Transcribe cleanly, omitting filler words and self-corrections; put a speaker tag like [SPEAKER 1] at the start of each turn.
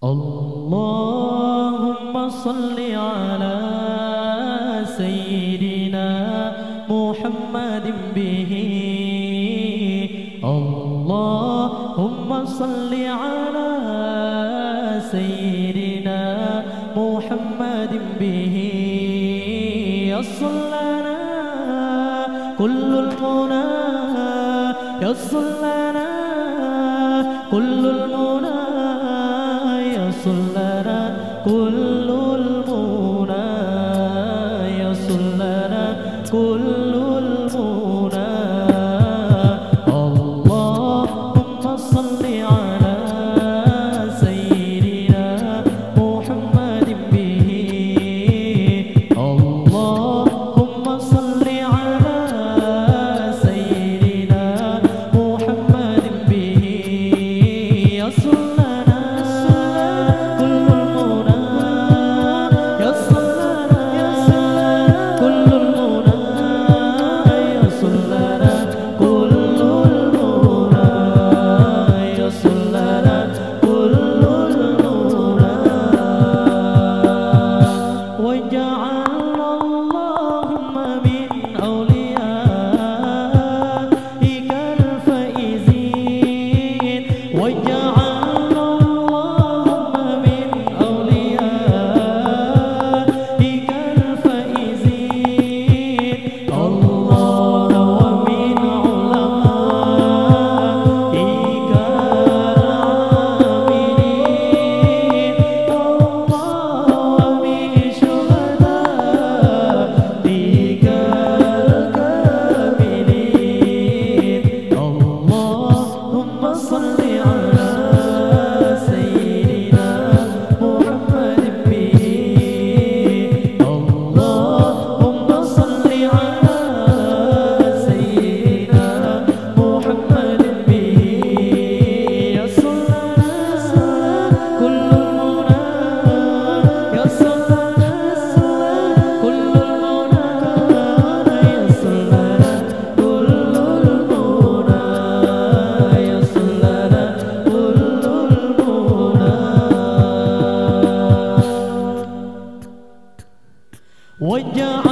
[SPEAKER 1] Allahumma salli ala Sayyidina Muhammadin bihi. Allahumma salli ala Sayyidina Muhammadin bihi. Yassallana kullul muna, yassallana kullul muna, yassallana kullul muna, yassallana kullul muna. Allahumma salli ala Sayyidina Muhammadin bihi. Allahumma salli ala Sayyidina Muhammadin bihi. Yassallana kullul muna, yassallana kullul muna, yassallana kullul muna, yassallana kullul muna. Waj'alna Allahumma min awliyaikal faizin. Waj'alna Allahumma min awliyaikal faizin. Allah wa min ulamaikal aminin. Allah wa min syuhadaikal kamilin. Allahumma salli ala Sayyidina Muhammadin bihi. Allahumma salli ala Sayyidina Muhammadin bihi. Yassallana kullul muna, yassallana kullul muna, yassallana kullul muna, yassallana kullul muna. Waj'alna